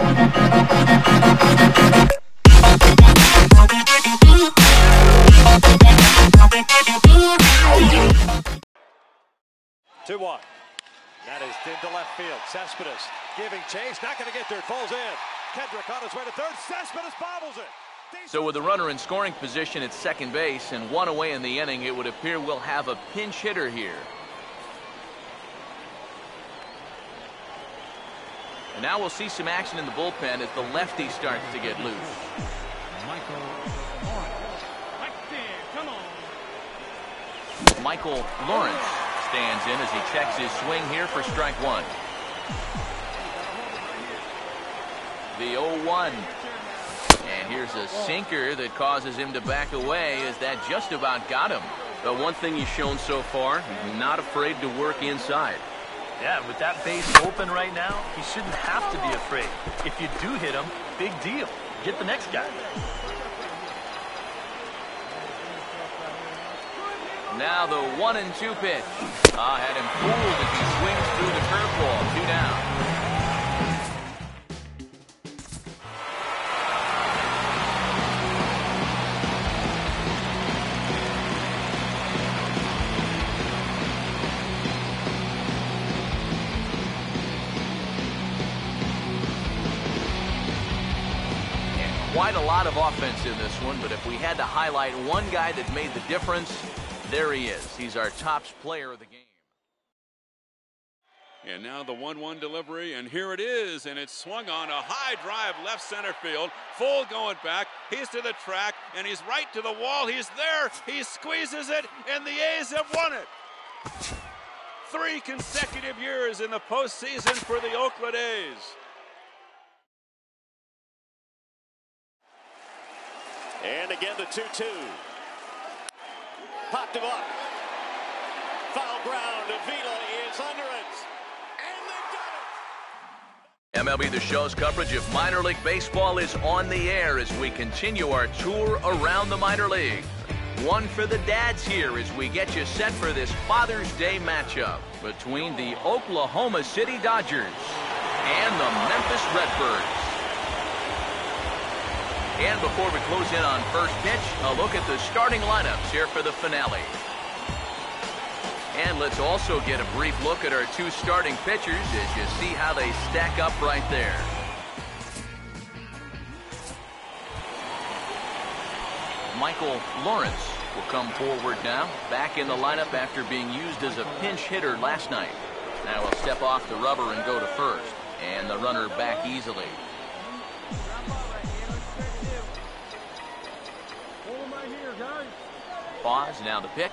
2-1. That is into left field. Cespedes giving chase. Not going to get there. It falls in. Kendrick on his way to third. Cespedes bobbles it. So with the runner in scoring position at second base and one away in the inning, it would appear we'll have a pinch hitter here. And now we'll see some action in the bullpen as the lefty starts to get loose. Michael Lawrence stands in as he checks his swing here for strike one. The 0-1. And here's a sinker that causes him to back away as that just about got him. The one thing he's shown so far, he's not afraid to work inside. Yeah, with that base open right now, he shouldn't have to be afraid. If you do hit him, big deal. Get the next guy. Now the 1-2 pitch. Had him fooled as he swings through the curveball. 2 down. Quite a lot of offense in this one, but if we had to highlight one guy that made the difference, there he is. He's our top player of the game. And now the 1-1 delivery, and here it is, and it's swung on a high drive left center field. Full going back. He's to the track, and he's right to the wall. He's there. He squeezes it, and the A's have won it. 3 consecutive years in the postseason for the Oakland A's. And again the 2-2. Popped him up. Foul ground. Avila is under it. And they got it. MLB The Show's coverage of minor league baseball is on the air as we continue our tour around the minor league. One for the dads here as we get you set for this Father's Day matchup between the Oklahoma City Dodgers and the Memphis Redbirds. And before we close in on first pitch, a look at the starting lineups here for the finale. And let's also get a brief look at our 2 starting pitchers as you see how they stack up right there. Michael Lawrence will come forward now, back in the lineup after being used as a pinch hitter last night. Now he'll step off the rubber and go to first, and the runner back easily. Pause, now the pitch.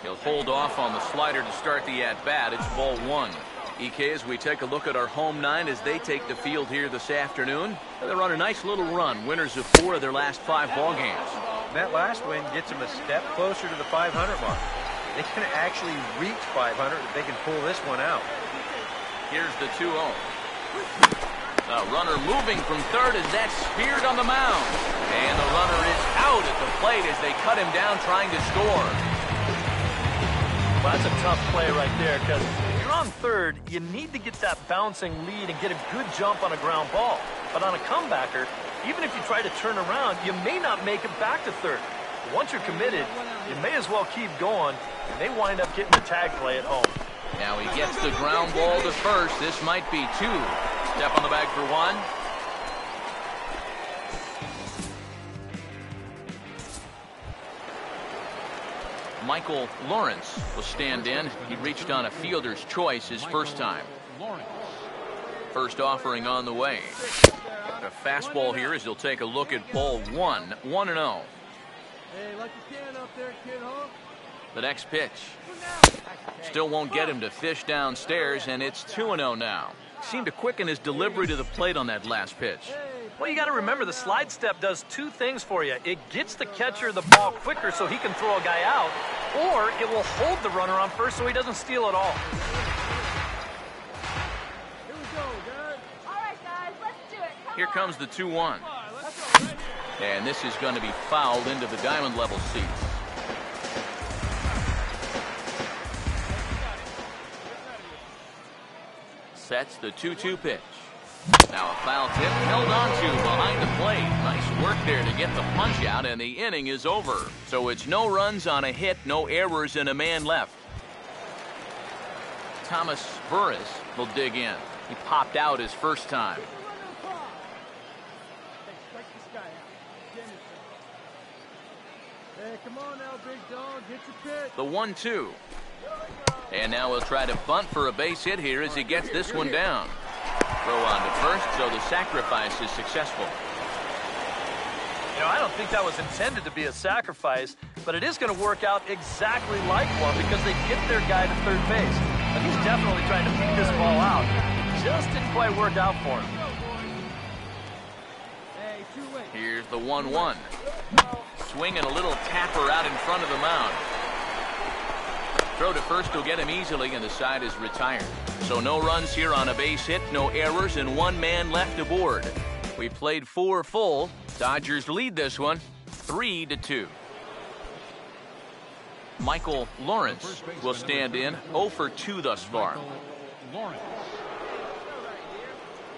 He'll hold off on the slider to start the at-bat. It's ball 1. EK, as we take a look at our home 9 as they take the field here this afternoon. They're on a nice little run, winners of 4 of their last 5 ball games. That last win gets them a step closer to the 500 mark. They can actually reach 500 if they can pull this one out. Here's the 2-0. The runner moving from third as that's speared on the mound. And the runner is out at the plate as they cut him down trying to score. Well, that's a tough play right there because if you're on third, you need to get that bouncing lead and get a good jump on a ground ball. But on a comebacker, even if you try to turn around, you may not make it back to third. Once you're committed, you may as well keep going, and they wind up getting the tag play at home. Now he gets the ground ball to first. This might be 2. Step on the bag for 1. Michael Lawrence will stand in. He reached on a fielder's choice his first time. First offering on the way. A fastball here as he'll take a look at ball 1. 1-0. The next pitch. Still won't get him to fish downstairs, and it's 2-0 now. Seemed to quicken his delivery to the plate on that last pitch. Well, you got to remember the slide step does 2 things for you. It gets the catcher the ball quicker so he can throw a guy out, or it will hold the runner on first so he doesn't steal it all. Here we go, guys. All right, guys, let's do it. Here comes the 2-1. And this is going to be fouled into the diamond level seats. Sets the 2-2 pitch. Now a foul tip held onto behind the plate. Nice work there to get the punch out, and the inning is over. So it's no runs on a hit, no errors, and a man left. Thomas Burris will dig in. He popped out his first time. Hey, come on now, big dog. Get your pitch. The 1-2. And now he'll try to bunt for a base hit here as he gets this one down. Throw on to first, so the sacrifice is successful. You know, I don't think that was intended to be a sacrifice, but it is going to work out exactly like one because they get their guy to third base. But he's definitely trying to beat this ball out. Just didn't quite work out for him. Here's the 1-1. Swinging a little tapper out in front of the mound. Throw to first will get him easily, and the side is retired. So no runs here on a base hit, no errors, and one man left aboard. We played 4 full. Dodgers lead this one 3-2. Michael Lawrence will stand in, 0 for 2 thus far.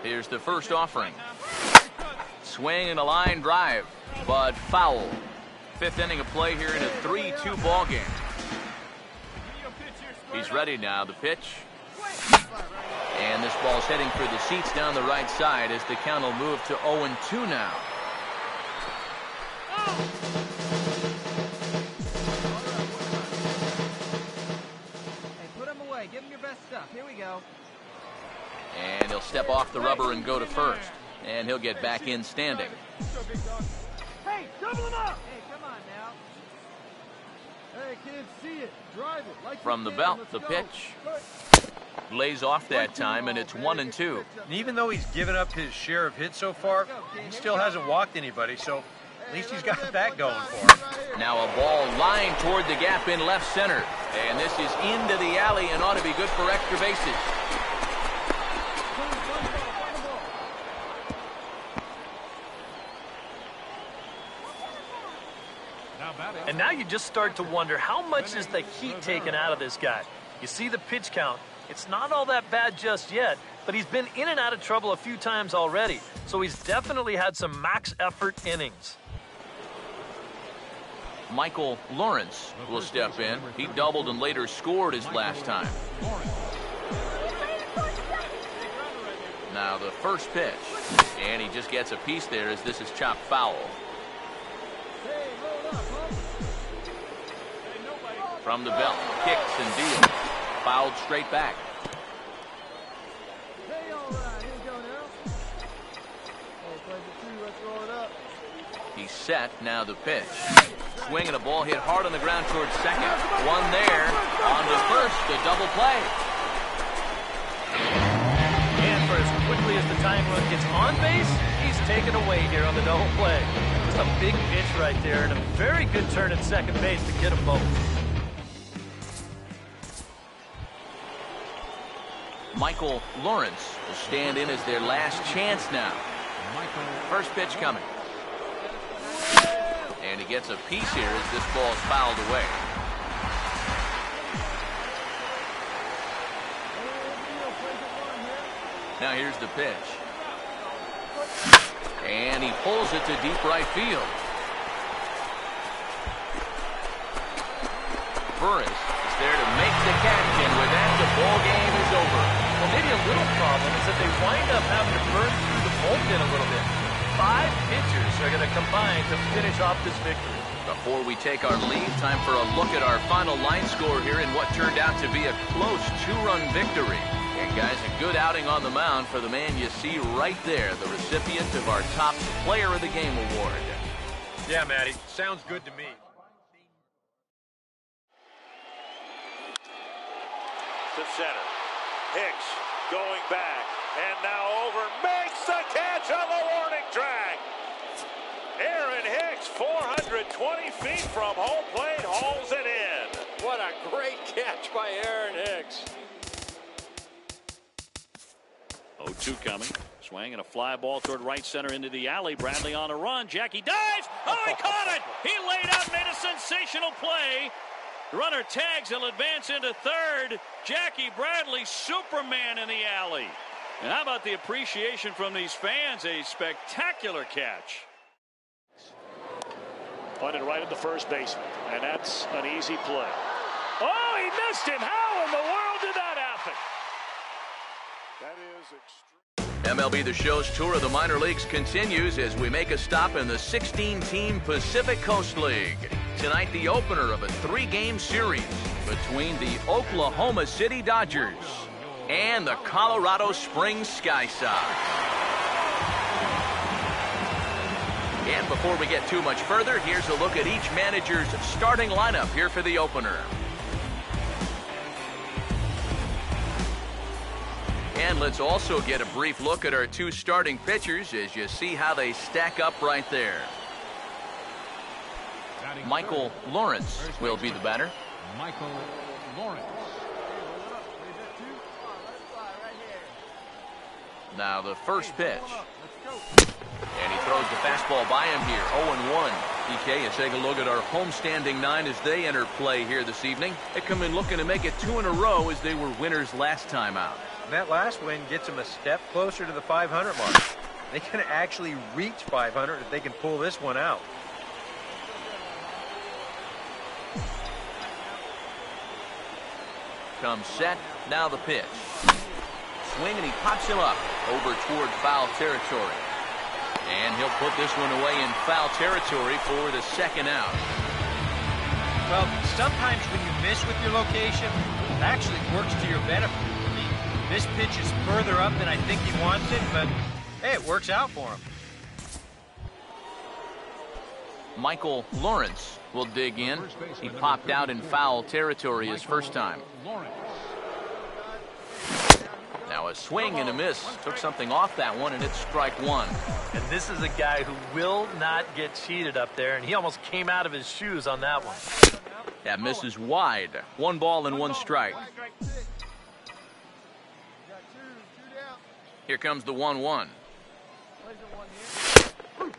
Here's the first offering. Swing and a line drive, but foul. 5th inning of play here in a 3-2 ball game. He's ready now, the pitch. And this ball's heading for the seats down the right side as the count will move to 0-2 now. Hey, put him away. Give him your best stuff. Here we go. And he'll step off the rubber and go to first. And he'll get back in standing. Hey, double him up! Hey, come on now. Hey, kids, see it. Drive it. Like From the belt, the pitch. Lays off that time, and it's 1-2. And even though he's given up his share of hits so far, he still hasn't walked anybody, so at least he's got that going for him. Now a ball lined toward the gap in left center. And this is into the alley and ought to be good for extra bases. And now you just start to wonder how much is the heat taken out of this guy. You see the pitch count. It's not all that bad just yet, but he's been in and out of trouble a few times already. So he's definitely had some max effort innings. Michael Lawrence will step in. He doubled and later scored his last time. Now the first pitch. And he just gets a piece there as this is chopped foul. From the belt, kicks and deals. Fouled straight back. Hey, all right. Here we go now. Hey, play the 2. Let's roll it up. He's set. Now the pitch. Swinging a ball hit hard on the ground towards second. One there. On to first. The double play. And for as quickly as the time run gets on base, he's taken away here on the double play. Just a big pitch right there and a very good turn at second base to get them both. Michael Lawrence will stand in as their last chance now. First pitch coming. And he gets a piece here as this ball's fouled away. Now here's the pitch. And he pulls it to deep right field. Burris is there to make the catch, and with that, the ball game is over. Well, maybe a little problem is that they wind up having to burn through the bullpen a little bit. 5 pitchers are going to combine to finish off this victory. Before we take our lead, time for a look at our final line score here in what turned out to be a close 2-run victory. And guys, a good outing on the mound for the man you see right there, the recipient of our top player of the game award. Yeah, Matty, sounds good to me. To center. Hicks going back. And now over. Makes the catch on the warning track. Aaron Hicks, 420 feet from home plate, hauls it in. What a great catch by Aaron Hicks. 0-2 coming. Swing and a fly ball toward right center into the alley. Bradley on a run. Jackie dives. Oh, he caught it. He laid out, made a sensational play. Runner tags. He'll advance into third. Jackie Bradley, Superman in the alley. And how about the appreciation from these fans? A spectacular catch. Pointed right at the first baseman, and that's an easy play. Oh, he missed him. How in the world did that happen? That is extreme. MLB The Show's tour of the minor leagues continues as we make a stop in the 16-team Pacific Coast League. Tonight, the opener of a 3-game series between the Oklahoma City Dodgers and the Colorado Springs Sky Sox. And before we get too much further, here's a look at each manager's starting lineup here for the opener. And let's also get a brief look at our 2 starting pitchers as you see how they stack up right there. Michael Lawrence will be the batter. Michael Lawrence. Now the first pitch. And he throws the fastball by him here, 0-1. PK, let's take a look at our homestanding 9 as they enter play here this evening. They come in looking to make it 2 in a row as they were winners last time out. That last win gets them a step closer to the 500 mark. They can actually reach 500 if they can pull this one out. Comes set, now the pitch. Swing and he pops him up over toward foul territory. And he'll put this one away in foul territory for the second out. Well, sometimes when you miss with your location, it actually works to your benefit. I mean, this pitch is further up than I think he wants it, but hey, it works out for him. Michael Lawrence will dig in. He popped out in foul territory his first time. Now a swing and a miss. Took something off that one, and it's strike 1. And this is a guy who will not get cheated up there, and he almost came out of his shoes on that one. That miss is wide. 1 ball and 1 strike. Here comes the 1-1.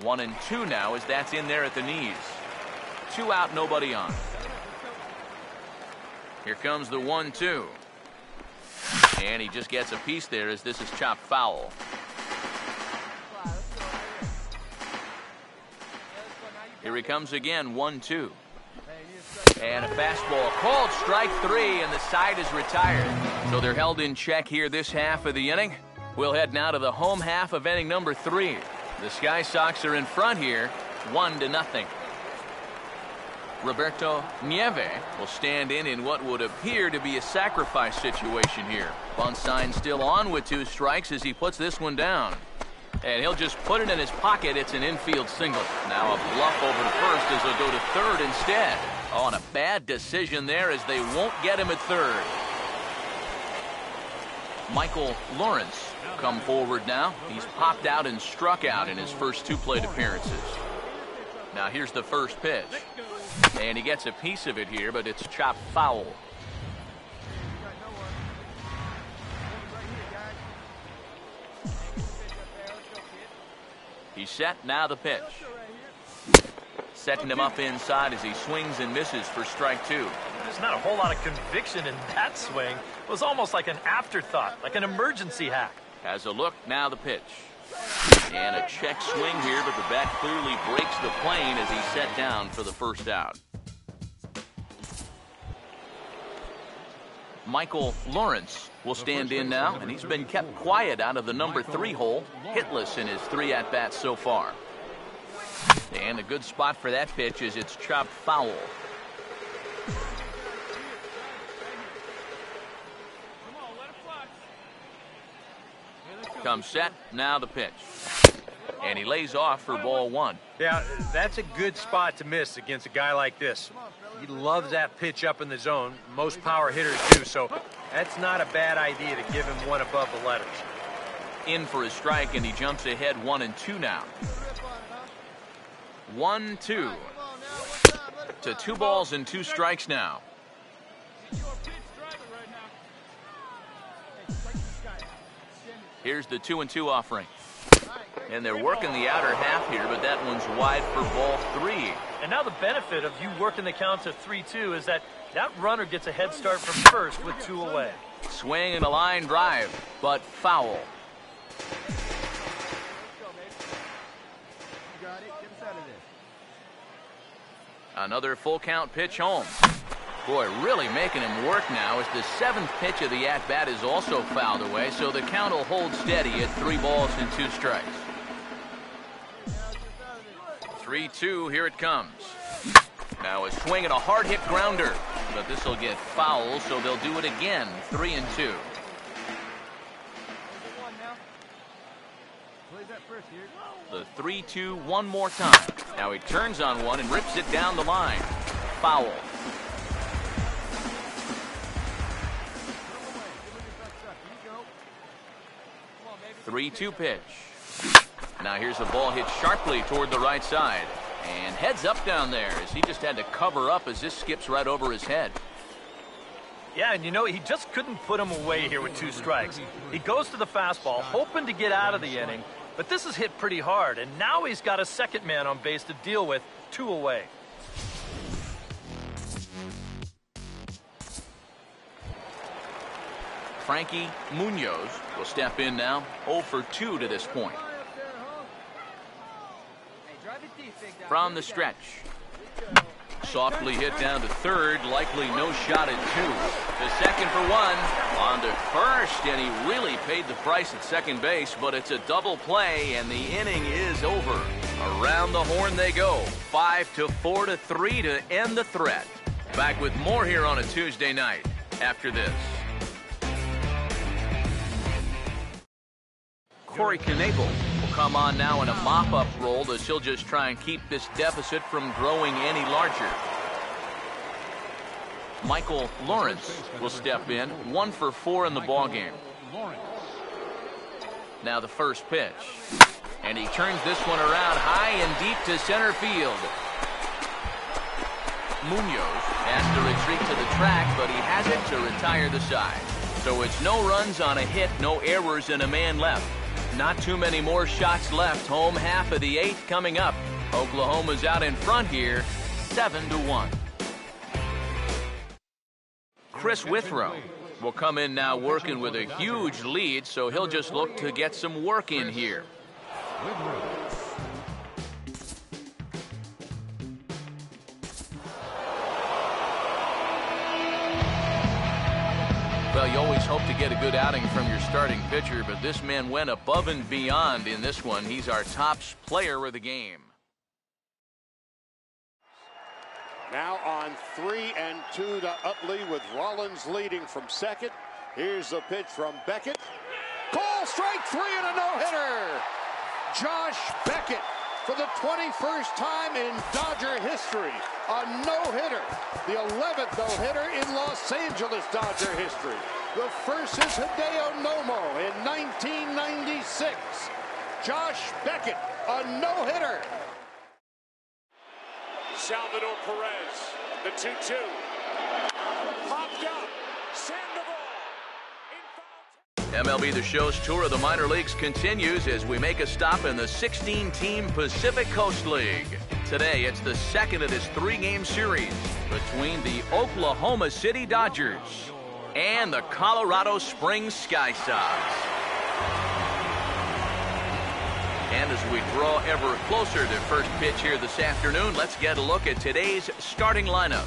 1-2 now as that's in there at the knees. 2 out, nobody on. Here comes the 1-2. And he just gets a piece there as this is chopped foul. Here he comes again, 1-2. And a fastball called strike 3, and the side is retired. So they're held in check here this half of the inning. We'll head now to the home half of inning number 3. The Sky Sox are in front here, 1-0. Roberto Nieve will stand in what would appear to be a sacrifice situation here. Bunt sign still on with 2 strikes as he puts this one down. And he'll just put it in his pocket. It's an infield single. Now a bluff over to first as he'll go to third instead. Oh, and a bad decision there as they won't get him at third. Michael Lawrence come forward now. He's popped out and struck out in his first 2 plate appearances. Now here's the first pitch. And he gets a piece of it here, but it's chopped foul. He's set, now the pitch. Setting him up inside as he swings and misses for strike 2. There's not a whole lot of conviction in that swing. It was almost like an afterthought, like an emergency hack. Has a look, now the pitch. And a check swing here, but the bat clearly breaks the plane as he's set down for the first out. Michael Lawrence will stand in now, and he's been kept quiet out of the number 3 hole, hitless in his 3 at-bats so far. And a good spot for that pitch is it's chopped foul. Comes set, now the pitch. And he lays off for ball 1. Yeah, that's a good spot to miss against a guy like this. He loves that pitch up in the zone. Most power hitters do, so that's not a bad idea to give him one above the letters. In for his strike, and he jumps ahead 1-2 now. 1-2 to 2 balls and 2 strikes now. Here's the 2-2 offering. And they're working the outer half here, but that one's wide for ball 3. And now the benefit of you working the count to 3-2 is that runner gets a head start from first with 2 away. Swing and a line drive, but foul. Another full count pitch home. Boy, really making him work now as the 7th pitch of the at-bat is also fouled away, so the count will hold steady at 3 balls and 2 strikes. 3-2, here it comes. Now a swing and a hard hit grounder, but this will get foul, so they'll do it again. 3-2. The 3-2 one more time. Now he turns on one and rips it down the line. Foul. The 3-2 pitch. Now here's the ball hit sharply toward the right side. And heads up down there as he just had to cover up as this skips right over his head. Yeah, and you know, he just couldn't put him away here with 2 strikes. He goes to the fastball, hoping to get out of the inning, but this is hit pretty hard, and now he's got a second man on base to deal with, 2 away. Frankie Munoz will step in now, 0 for 2 to this point. From the stretch. Softly hit down to third, likely no shot at 2. The second for 1, on to first, and he really paid the price at second base, but it's a double play, and the inning is over. Around the horn they go, 5-4-3 to end the threat. Back with more here on a Tuesday night after this. Corey Knebel will come on now in a mop-up role as he'll just try and keep this deficit from growing any larger. Michael Lawrence will step in, 1 for 4 in the ballgame. Now the first pitch. And he turns this one around high and deep to center field. Munoz has to retreat to the track, but he has it to retire the side. So it's no runs on a hit, no errors, and a man left. Not too many more shots left. Home half of the 8th coming up. Oklahoma's out in front here, 7-1. Chris Withrow will come in now working with a huge lead, so he'll just look to get some work in here. Well, you always hope to get a good outing from your starting pitcher, but this man went above and beyond in this one. He's our top player of the game. Now on 3-2 to Utley with Rollins leading from second. Here's the pitch from Beckett. Call strike 3 and a no-hitter. Josh Beckett for the 21st time in Dodger history. A no-hitter. The 11th no-hitter in Los Angeles Dodger history. The first is Hideo Nomo in 1996. Josh Beckett, a no-hitter. Salvador Perez, the 2-2. Popped up. Sandoval. MLB The Show's tour of the minor leagues continues as we make a stop in the 16-team Pacific Coast League. Today, it's the second of this 3-game series between the Oklahoma City Dodgers and the Colorado Springs Sky Sox. And as we draw ever closer to first pitch here this afternoon, let's get a look at today's starting lineups.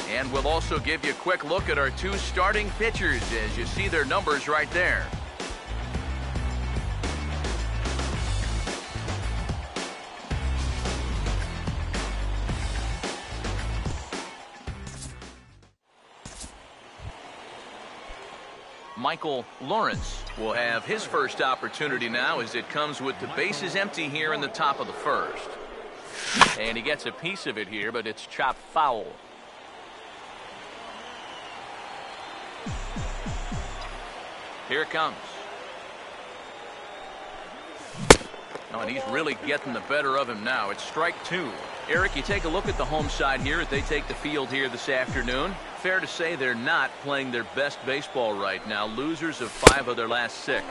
And we'll also give you a quick look at our 2 starting pitchers as you see their numbers right there. Michael Lawrence will have his first opportunity now as it comes with the bases empty here in the top of the first. And he gets a piece of it here, but it's chopped foul. Here it comes. Oh, and he's really getting the better of him now. It's strike 2. Eric, you take a look at the home side here as they take the field here this afternoon. Fair to say they're not playing their best baseball right now. Losers of 5 of their last 6.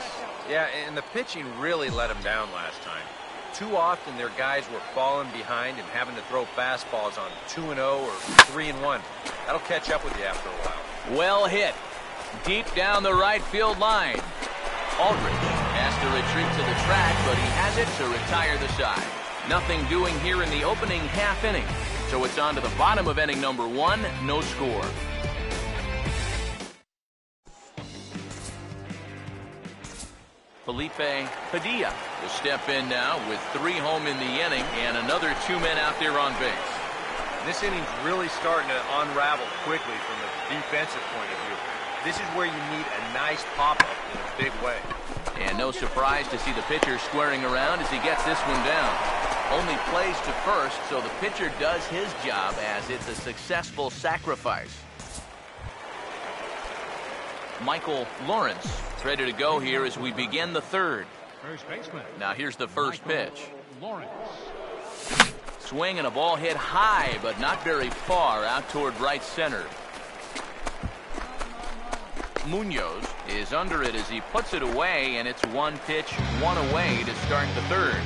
Yeah, and the pitching really let them down last time. too often their guys were falling behind and having to throw fastballs on 2-0 or 3-1. That'll catch up with you after a while. Well hit. Deep down the right field line. Aldridge has to retreat to the track, but he has it to retire the side. Nothing doing here in the opening half inning. So it's on to the bottom of inning number 1, no score. Felipe Padilla will step in now with 3 home in the inning and another 2 men out there on base. This inning's really starting to unravel quickly from a defensive point of view. This is where you need a nice pop-up in a big way. And no surprise to see the pitcher squaring around as he gets this one down. Only plays to first, so the pitcher does his job as it's a successful sacrifice. Michael Lawrence ready to go here as we begin the third. First baseman. Now here's the first pitch. Lawrence. Swing and a ball hit high, but not very far out toward right center. Munoz is under it as he puts it away, and it's 1 pitch, 1 away to start the third.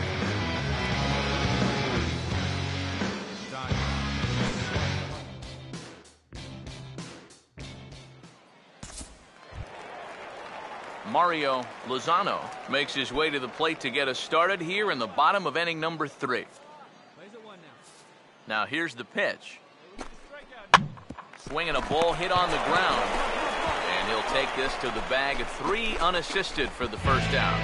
Mario Lozano makes his way to the plate to get us started here in the bottom of inning number 3. Now here's the pitch. Swinging a ball hit on the ground. And he'll take this to the bag of 3 unassisted for the first out.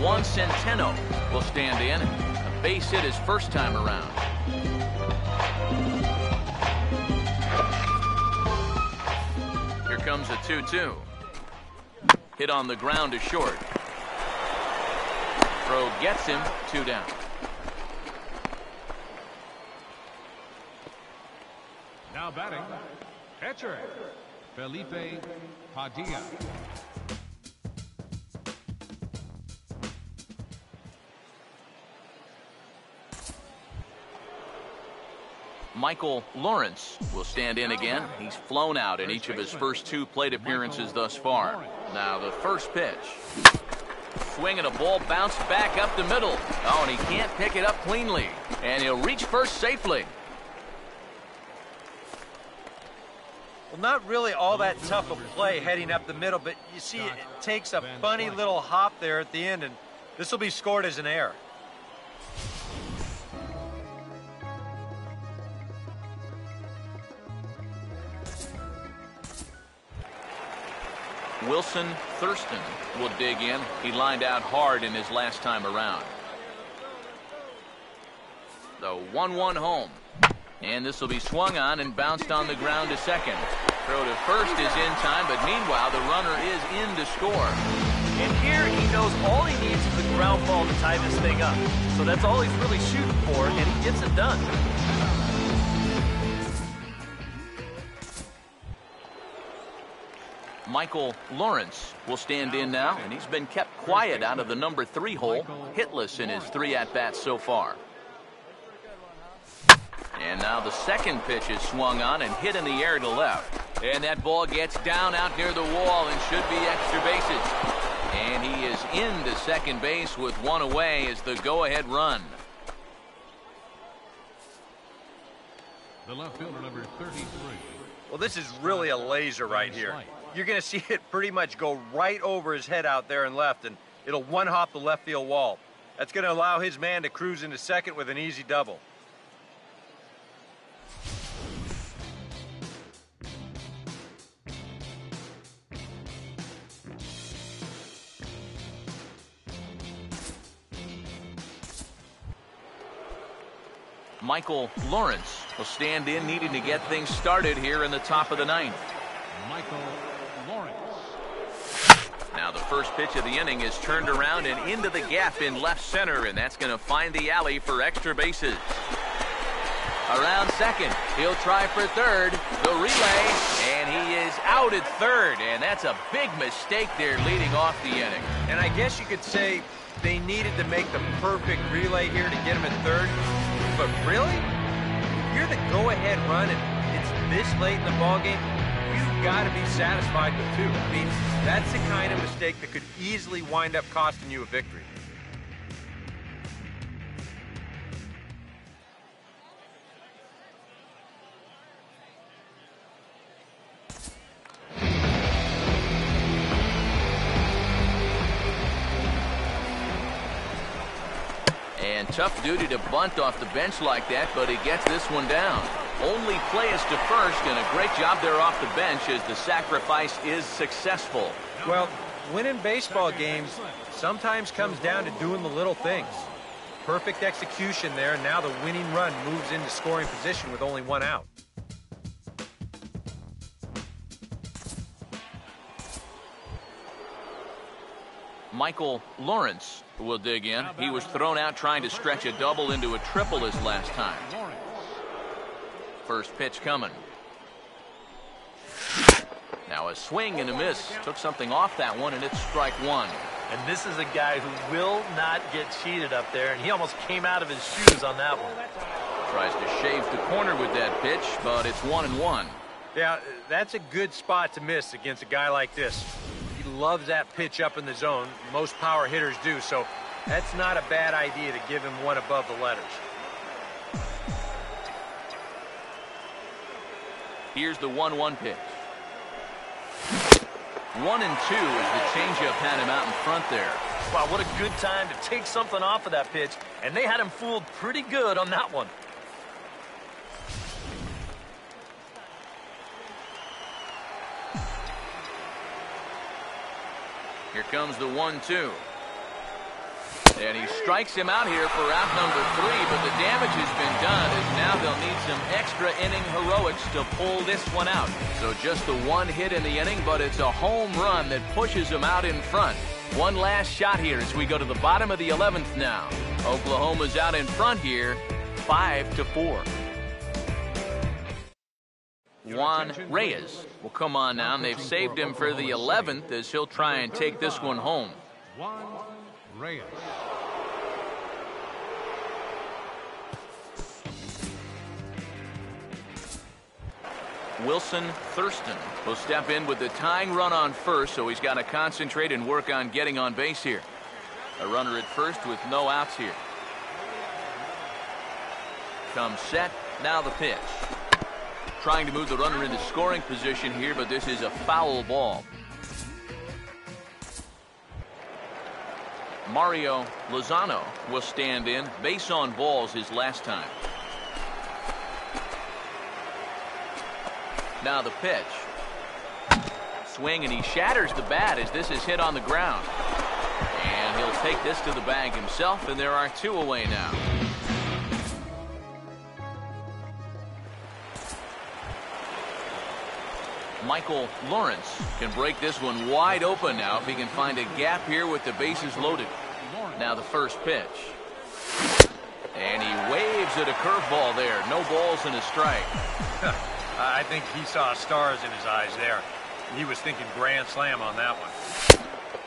Juan Centeno will stand in. A base hit his first time around. Here comes a 2-2. Hit on the ground to short. Throw gets him, 2 down. Now batting, catcher, Felipe Padilla. Michael Lawrence will stand in again. He's flown out in each of his first 2 plate appearances thus far. Now the first pitch. Swing and a ball bounced back up the middle. Oh, and he can't pick it up cleanly. And he'll reach first safely. Well, not really all that tough a play heading up the middle, but you see it takes a funny little hop there at the end, and this will be scored as an error. Wilson Thurston will dig in. He lined out hard in his last time around. The 1-1 home. And this will be swung on and bounced on the ground to second. Throw to first is in time, but meanwhile the runner is in to score. And here he knows all he needs is a ground ball to tie this thing up. So that's all he's really shooting for, and he gets it done. Michael Lawrence will stand in now, and he's been kept quiet out of the number 3 hole, hitless in his 3 at-bats so far. And now the second pitch is swung on and hit in the air to left. And that ball gets down out near the wall and should be extra bases. And he is into second base with 1 away as the go-ahead run. The left fielder, number 33. Well, this is really a laser right here. You're going to see it pretty much go right over his head out there and left, and it'll one-hop the left field wall. That's going to allow his man to cruise into second with an easy double. Michael Lawrence will stand in, needing to get things started here in the top of the 9th. Michael Lawrence. Now the first pitch of the inning is turned around and into the gap in left center, and that's going to find the alley for extra bases. Around second, he'll try for third, the relay, and he is out out at third, and that's a big mistake there leading off the inning. And I guess you could say they needed to make the perfect relay here to get him at third. But really, if you're the go-ahead run and it's this late in the ballgame, you've got to be satisfied with two. I mean, that's the kind of mistake that could easily wind up costing you a victory. And tough duty to bunt off the bench like that, but he gets this one down. Only play is to first, and a great job there off the bench as the sacrifice is successful. Well, winning baseball games sometimes comes down to doing the little things. Perfect execution there, and now the winning run moves into scoring position with only one out. Michael Lawrence will dig in. He was thrown out trying to stretch a double into a triple his last time. First pitch coming. Now a swing and a miss. Took something off that one, and it's strike one. And this is a guy who will not get cheated up there, and he almost came out of his shoes on that one. Tries to shave the corner with that pitch, but it's 1-1. Yeah, that's a good spot to miss against a guy like this. He loves that pitch up in the zone. Most power hitters do, so that's not a bad idea to give him one above the letters. Here's the 1-1 pitch. 1-2 as the changeup had him out in front there. Wow, what a good time to take something off of that pitch, and they had him fooled pretty good on that one. Here comes the 1-2. And he strikes him out here for out number 3, but the damage has been done as now they'll need some extra inning heroics to pull this one out. So just the one hit in the inning, but it's a home run that pushes him out in front. One last shot here as we go to the bottom of the 11th now. Oklahoma's out in front here, 5-4. Juan Reyes will come on now, and they've saved him for the 11th as he'll try and take this one home. Juan Reyes. Wilson Thurston will step in with the tying run on first, so he's got to concentrate and work on getting on base here. A runner at first with no outs here. Comes set, now the pitch. Trying to move the runner into scoring position here, but this is a foul ball. Mario Lozano will stand in. Base on balls his last time. Now the pitch. Swing, and he shatters the bat as this is hit on the ground. And he'll take this to the bag himself, and there are 2 away now. Michael Lawrence can break this one wide open now if he can find a gap here with the bases loaded. Now the first pitch. And he waves at a curveball there. No balls and a strike. I think he saw stars in his eyes there. He was thinking grand slam on that one.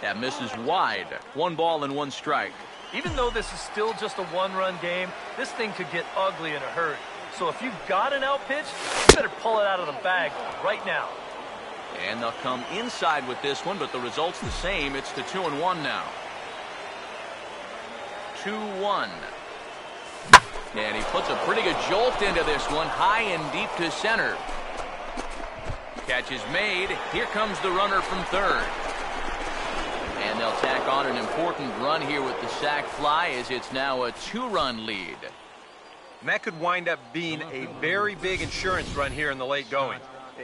That misses wide. 1 ball and 1 strike. Even though this is still just a one-run game, this thing could get ugly in a hurry. So if you've got an out pitch, you better pull it out of the bag right now. And they'll come inside with this one, but the result's the same. It's the 2-1 now. 2-1. And he puts a pretty good jolt into this one, high and deep to center. Catch is made. Here comes the runner from third. And they'll tack on an important run here with the sac fly as it's now a 2-run lead. And that could wind up being a very big insurance run here in the late going.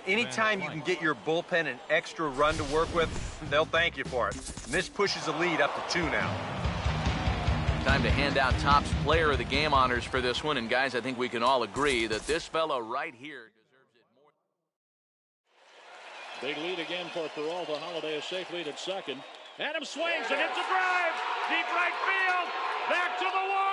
Anytime you can get your bullpen an extra run to work with, they'll thank you for it. And this pushes the lead up to 2 now. Time to hand out Topps Player of the Game honors for this one. And guys, I think we can all agree that this fellow right here deserves it more. Big lead again for Peralta. Holiday a safe lead at second. Adam swings and hits a drive. Deep right field. Back to the wall.